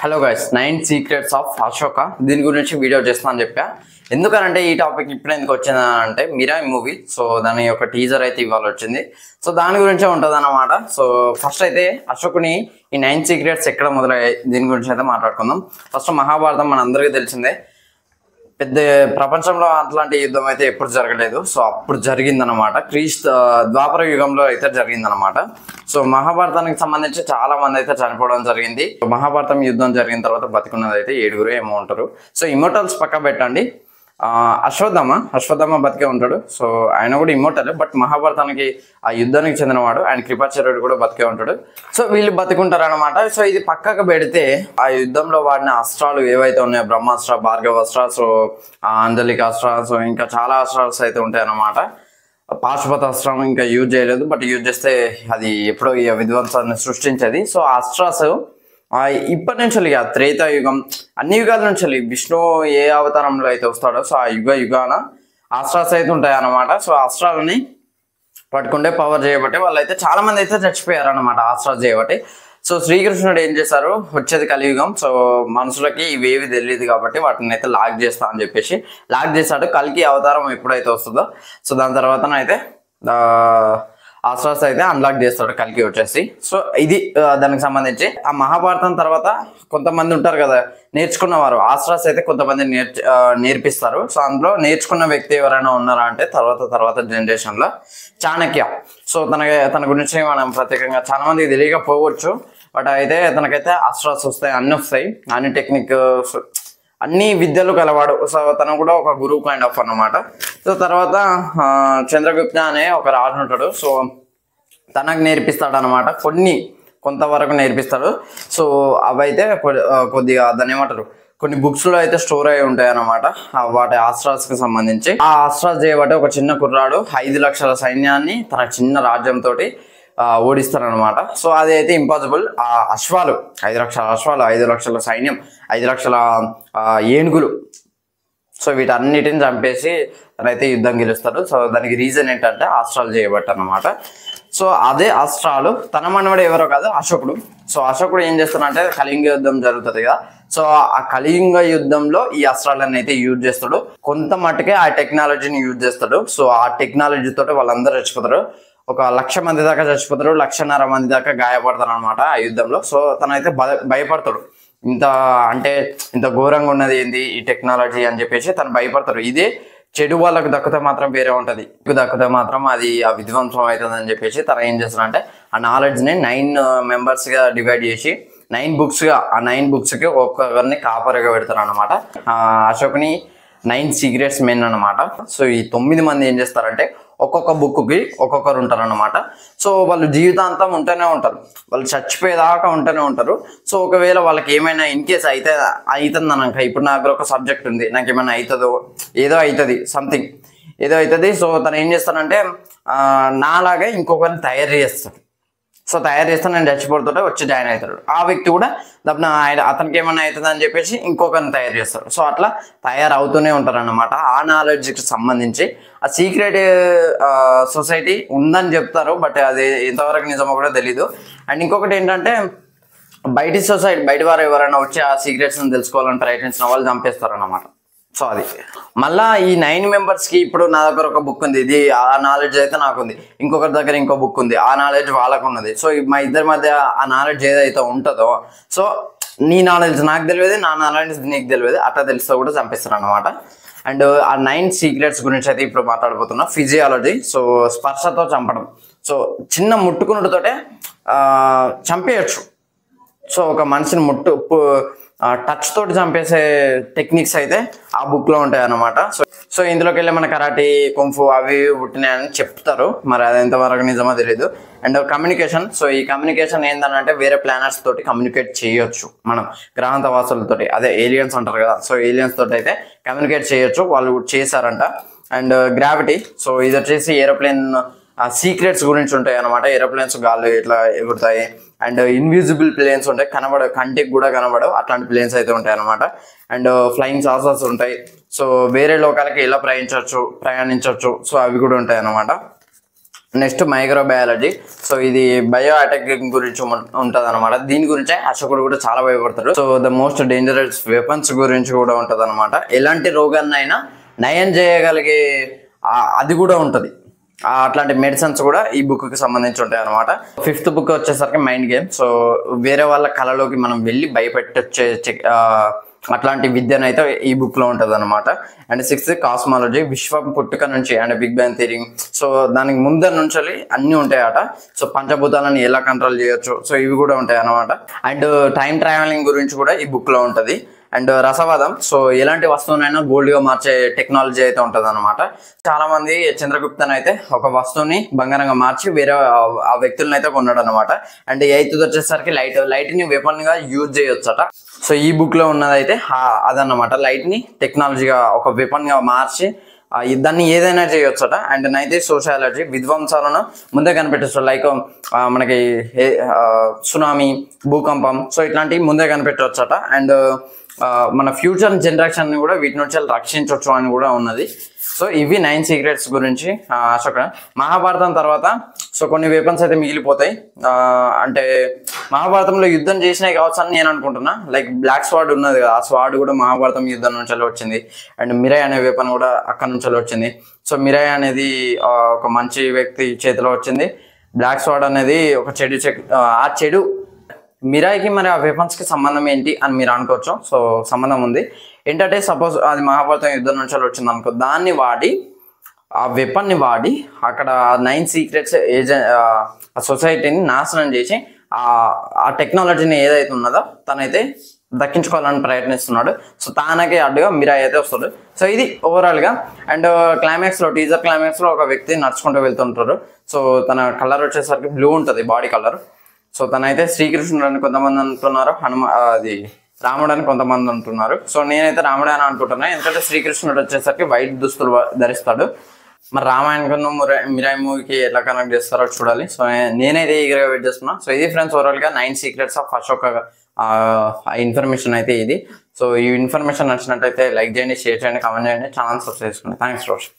Hello guys, 9 secrets of Ashoka. దీని గురించి video చేస్తాను అని చెప్పా. ఎందుకంటే ఈ టాపిక్ ఇప్పుడు ఎందుకు వచ్చిందంటే మిరాయి మూవీ. సో దాని యొక్క టీజర్ అయితే ఇవాళ వచ్చింది. సో దాని గురించే ఉంటుంది అన్నమాట. సో ఫస్ట్ అయితే అశోకుని ఈ 9 సీక్రెట్స్ ఎక్కడ మొదలయ్యాయి దీని గురించి అయితే మాట్లాడుకుందాం. ఫస్ట్ మహాభారతం మన అందరికీ తెలిసిందే. పెద్ద ప్రపంచంలో అట్లాంటి యుద్ధం అయితే ఎప్పుడు జరగలేదు. సో అప్పుడు జరిగిందనమాట. ద్వాపర యుగంలో అయితే జరిగిందనమాట. సో మహాభారతానికి సంబంధించి చాలా మంది అయితే చనిపోవడం జరిగింది. మహాభారతం యుద్ధం జరిగిన తర్వాత బతికున్నది అయితే 7 ఏమో ఉంటారు. సో ఇమోటల్స్ పక్క పెట్టండి. అశ్వత్థామ బతికే ఉంటాడు. సో ఆయన కూడా ఇమ్మోటల్, బట్ మహాభారతానికి ఆ యుద్ధానికి చెందినవాడు. ఆయన కృపాచార్యుడు కూడా బతికే ఉంటాడు. సో వీళ్ళు బతికుంటారు అనమాట. సో ఇది పక్కకు పెడితే ఆ యుద్ధంలో వాడిన అస్త్రాలు ఏవైతే ఉన్నాయో, బ్రహ్మాస్త్ర, భార్గవాస్త్ర, సో అంజలికాస్త్ర, సో ఇంకా చాలా అస్త్రాలు అయితే ఉంటాయి అన్నమాట. పాశుపతాస్త్రం ఇంకా యూజ్ చేయలేదు, బట్ యూజ్ చేస్తే అది ఎప్పుడో ఈ విధ్వంసాన్ని సృష్టించేది. సో ఆ అస్త్రాస్ ఇప్పటి నుంచి త్రేతాయుగం, అన్ని యుగాల నుంచి విష్ణు ఏ అవతారంలో అయితే వస్తాడో సో ఆ యుగాన అస్త్రాస్ అయితే ఉంటాయి అన్నమాట. సో అస్త్రాలని పట్టుకుంటే పవర్ చేయబట్టి వాళ్ళైతే చాలా మంది అయితే చచ్చిపోయారు అనమాట అస్త్రాలు చేయబట్టి. సో శ్రీకృష్ణుడు ఏం చేశారు, వచ్చేది కలియుగం. సో మనుషులకి ఇవేవి తెలియదు కాబట్టి వాటిని అయితే లాక్ చేస్తా అని చెప్పేసి లాక్ చేశాడు. కల్కి అవతారం ఎప్పుడైతే వస్తుందో సో దాని తర్వాతనైతే అస్త్రాస్ అయితే అన్లాక్ చేస్తాడు కల్కి వచ్చేసి. సో ఇది దానికి సంబంధించి. ఆ మహాభారతం తర్వాత కొంతమంది ఉంటారు కదా నేర్చుకున్నవారు, అస్త్రాస్ అయితే కొంతమంది నేర్పిస్తారు. సో అందులో నేర్చుకున్న వ్యక్తి ఎవరైనా ఉన్నారా అంటే తర్వాత జనరేషన్ లో చాణక్య. సో తన గురించి మనం ప్రత్యేకంగా చాలా మందికి తెలియకపోవచ్చు, బట్ అయితే తనకైతే అస్త్రాస్ వస్తాయి, అన్ని వస్తాయి, అన్ని టెక్నిక్, అన్ని విద్యలు కలవాడు. సో తను కూడా ఒక గురువు కైండ్ ఆఫ్ అన్నమాట. సో తర్వాత చంద్రగుప్త అనే ఒక రాజు ఉంటాడు. సో తనకు నేర్పిస్తాడు అనమాట, కొంతవరకు నేర్పిస్తాడు. సో అవైతే కొద్దిగా దాన్ని ఏమంటారు, కొన్ని బుక్స్ లో అయితే స్టోర్ అయి ఉంటాయి అన్నమాట వాటి అస్త్రాస్ కి సంబంధించి. ఆ అస్త్రాస్ చేయబట్టి ఒక చిన్న కుర్రాడు 5 లక్షల సైన్యాన్ని తన చిన్న రాజ్యంతో ఓడిస్తారనమాట. సో అది అయితే ఇంపాసిబుల్. ఆ అశ్వాలు 5 లక్షల అశ్వాలు, 5 లక్షల సైన్యం, 5 లక్షల ఏనుగులు, సో వీటన్నిటిని చంపేసి తనైతే యుద్ధం గెలుస్తాడు. సో దానికి రీజన్ ఏంటంటే అస్త్రాలు చేయబట్టు అనమాట. సో అదే అస్త్రాలు తన మనవడు ఎవరో కాదు, అశోకుడు. సో అశోకుడు ఏం చేస్తాడంటే కళింగ యుద్ధం జరుగుతుంది కదా, సో ఆ కళింగ యుద్ధంలో ఈ అస్త్రాలను అయితే యూజ్ చేస్తాడు. కొంత మట్టుకే ఆ టెక్నాలజీని యూజ్ చేస్తాడు. సో ఆ టెక్నాలజీ తోటి వాళ్ళందరూ చచ్చిపోతారు. 1,00,000 మంది దాకా చచ్చిపోతారు, 1,50,000 మంది దాకా గాయపడతారు అనమాట ఆ యుద్ధంలో. సో తనైతే భయపడతాడు, ఇంత ఘోరంగా ఉన్నది ఏంది ఈ టెక్నాలజీ అని చెప్పేసి తను భయపడతాడు. ఇదే చెడు వాళ్ళకు దక్కితే మాత్రం వేరే ఉంటుంది, దక్కితే మాత్రం అది ఆ విధ్వంసం అవుతుంది అని చెప్పేసి తను ఏం చేస్తాడంటే ఆ నాలెడ్జ్ని 9 members గా డివైడ్ చేసి 9 books గా, ఆ 9 books కి ఒక్కొక్కరిని కాపరిగా పెడతారు అనమాట. అశోక్ని 9 సీక్రెట్స్ మెన్ అనమాట. సో ఈ 9 మంది ఏం చేస్తారంటే ఒక్కొక్క బుక్కి ఒక్కొక్కరు ఉంటారు అనమాట. సో వాళ్ళు జీవితాంతం ఉంటూనే ఉంటారు, వాళ్ళు చచ్చిపోయేదాకా ఉంటూనే ఉంటారు. సో ఒకవేళ వాళ్ళకి ఏమైనా ఇన్ కేస్ అవుతుంది అనక, ఇప్పుడు నాకు ఒక సబ్జెక్ట్ ఉంది, నాకు ఏమైనా అవుతుందో, ఏదో అవుతుంది, సంథింగ్ ఏదో అవుతుంది. సో తను ఏం చేస్తానంటే నాలాగే ఇంకొకరిని తయారు చేస్తాడు. సో తయారు చేస్తే నేను చచ్చిపోతుంటే వచ్చి జాయిన్ అవుతాడు. ఆ వ్యక్తి కూడా దబ్బున అతనికి ఏమన్నా అవుతుంది అని చెప్పేసి ఇంకొకరిని తయారు చేస్తాడు. సో అట్లా తయారవుతూనే ఉంటారు అన్నమాట. ఆ నాలెడ్జ్కి సంబంధించి ఆ సీక్రెట్ సొసైటీ ఉందని చెప్తారు, బట్ అది ఎంతవరకు నిజమో కూడా తెలీదు. అండ్ ఇంకొకటి ఏంటంటే బయట వారు ఎవరైనా వచ్చి ఆ సీక్రెట్స్ని తెలుసుకోవాలని ప్రయత్నించిన వాళ్ళు చంపేస్తారు అన్నమాట. సో అది మళ్ళా ఈ 9 members కి ఇప్పుడు నా దగ్గర ఒక బుక్ ఉంది, ఇది ఆ నాలెడ్జ్ అయితే నాకుంది, ఇంకొకరి దగ్గర ఇంకో బుక్ ఉంది, ఆ నాలెడ్జ్ వాళ్ళకు ఉన్నది. సో మా ఇద్దరి మధ్య ఆ నాలెడ్జ్ ఏదైతే ఉంటుందో, సో నీ నాలెడ్జ్ నాకు తెలియదు, నా నాలెడ్జ్ నీకు తెలియదు, అట్లా తెలిస్తే కూడా చంపిస్తారు అనమాట. అండ్ ఆ 9 సీక్రెట్స్ గురించి అయితే ఇప్పుడు మాట్లాడబోతున్నా. ఫిజియాలజీ, సో స్పర్శతో చంపడం. సో చిన్న ముట్టుకున్నతోటే చంపేయచ్చు. సో ఒక మనిషిని టచ్ తోటి చంపేసే టెక్నిక్స్ అయితే ఆ బుక్ లో ఉంటాయి అన్నమాట. సో ఇందులోకి వెళ్ళి మన కరాటే, కుంఫు అవి పుట్టినాయని చెప్తారు, మరి అది ఎంతవరకు నిజమో తెలీదు. అండ్ కమ్యూనికేషన్, సో ఈ కమ్యూనికేషన్ ఏంటంటే వేరే ప్లానెట్స్ తోటి కమ్యూనికేట్ చేయొచ్చు మనం, గ్రహాంత వాసులతోటి, అదే ఏలియన్స్ అంటారు కదా, సో ఏలియన్స్ తోటి అయితే కమ్యూనికేట్ చేయొచ్చు, వాళ్ళు చేశారంట. అండ్ గ్రావిటీ, సో ఇది వచ్చేసి ఏరోప్లేన్ సీక్రెట్స్ గురించి ఉంటాయి అనమాట. ఏరోప్లేన్స్ గాల్లో ఇట్లా ఎగురుతాయి. అండ్ ఇన్విజిబుల్ ప్లేన్స్ ఉంటాయి, కంటికి కూడా కనబడవు, అట్లాంటి ప్లేన్స్ అయితే ఉంటాయి అనమాట. అండ్ ఫ్లయింగ్ సాసర్స్ ఉంటాయి. సో వేరే లోకాలకి ఎలా ప్రయాణించవచ్చు, సో అవి కూడా ఉంటాయి అనమాట. Next microbiology. సో ఇది బయో అటాక్ గురించి ఉంటది అనమాట. దీని గురించే అశోకుడు కూడా చాలా భయపడతాడు. So the most dangerous weapons గురించి కూడా ఉంటది అనమాట. ఎలాంటి రోగాన్నైనా నయం చేయగలిగే అది కూడా ఉంటది. అట్లాంటి మెడిసిన్స్ కూడా ఈ బుక్ కి సంబంధించి ఉంటాయి అనమాట. 5th బుక్ వచ్చేసరికి మైండ్ గేమ్. సో వేరే వాళ్ళ కళలోకి మనం వెళ్ళి భయపెట్టొచ్చే అట్లాంటి విద్యను అయితే ఈ బుక్ లో ఉంటది అనమాట. అండ్ 6th కాస్మాలజీ, విశ్వం పుట్టుక నుంచి and big bang theory. So దానికి ముందర నుంచి అన్ని ఉంటాయట. సో పంచభూతాలను ఎలా కంట్రోల్ చేయొచ్చు, సో ఇవి కూడా ఉంటాయి అనమాట. అండ్ టైం ట్రావెలింగ్ గురించి కూడా ఈ బుక్ లో ఉంటది. అండ్ రసవాదం, సో ఎలాంటి వస్తువునైనా గోల్డ్ గా మార్చే టెక్నాలజీ అయితే ఉంటది అనమాట. చాలా మంది చంద్రగుప్తన్ అయితే ఒక వస్తువుని బంగారంగా మార్చి వేరే ఆ వ్యక్తులను అయితే కొన్నాడు అనమాట. అండ్ 8th వచ్చేసరికి లైట్ ని వెపన్ గా యూజ్ చేయొచ్చట. సో ఈ బుక్ లో ఉన్నదైతే అదన్నమాట. లైట్ ని టెక్నాలజీగా ఒక వెపన్ గా మార్చి దాన్ని ఏదైనా చేయొచ్చట. అండ్ 9th సోషాలజీ, విధ్వంసాలను ముందే కనిపెట్టచ్చు. లైక్ మనకి సునామీ, భూకంపం, సో ఇట్లాంటివి ముందే కనిపెట్టవచ్చట. అండ్ మన ఫ్యూచర్ జనరేషన్ ని కూడా వీటి నుంచి రక్షించవచ్చు అని కూడా ఉన్నది. సో ఇవి 9 సీక్రెట్స్ గురించి అశోక. మహాభారతం తర్వాత సో కొన్ని వెపన్స్ అయితే మిగిలిపోతాయి. అంటే మహాభారతంలో యుద్ధం చేసినాయి కావచ్చు అని నేను అనుకుంటున్నా. లైక్ బ్లాక్ స్వాడ్ ఉన్నది కదా, ఆ స్వాడ్ కూడా మహాభారతం యుద్ధం నుంచి వచ్చింది. అండ్ మిరాయ్ అనే వెపన్ కూడా అక్కడ నుంచి వచ్చింది. సో మిరాయ్ అనేది ఒక మంచి వ్యక్తి చేతిలో వచ్చింది. బ్లాక్ స్వాడ్ అనేది ఒక ఆ చెడు మిరాయికి మరి ఆ వెపన్స్ కి సంబంధం ఏంటి అని మీరు అనుకోవచ్చు. సో సంబంధం ఉంది. ఏంటంటే సపోజ్ అది మహాభారతం యుద్ధం నుంచి వచ్చింది అనుకో, దాన్ని వాడి ఆ వెపన్ ని వాడి అక్కడ 9 సీక్రెట్స్ ఆ సొసైటీని నాశనం చేసి ఆ టెక్నాలజీని ఏదైతే ఉన్నదో తనైతే దక్కించుకోవాలని ప్రయత్నిస్తున్నాడు. సో తానకి అడ్డుగా మిరాయ్ అయితే వస్తాడు. సో ఇది ఓవరాల్ గా. అండ్ క్లైమాక్స్ లో, టీజర్ క్లైమాక్స్ లో ఒక వ్యక్తి నడుచుకుంటూ వెళ్తుంటారు. సో తన కలర్ వచ్చేసరికి బ్లూ ఉంటుంది, బాడీ కలర్. సో తనైతే శ్రీకృష్ణుడు అని కొంతమంది అంటున్నారు, అది రాముడు అని కొంతమంది అంటున్నారు. సో నేనైతే రాముడు అని అనుకుంటున్నా, ఎందుకంటే శ్రీకృష్ణుడు వచ్చేసరికి వైట్ దుస్తులు ధరిస్తాడు. మరి రామాయణం మిరాయి మూవీకి ఎట్లా కనెక్ట్ చేస్తారో చూడాలి. సో నేనైతే ఈగర్గా వెయిట్ చేస్తున్నా. సో ఇది ఫ్రెండ్స్ ఓవరాల్ గా 9 సీక్రెట్స్ ఆఫ్ అశోక ఇన్ఫర్మేషన్ అయితే ఇది. సో ఈ ఇన్ఫర్మేషన్ నచ్చినట్టయితే లైక్ చేయండి, షేర్ చేయండి, కామెంట్ చేయండి, ఛానల్ సబ్స్క్రైబ్ చేసుకోండి. Thanks for watching.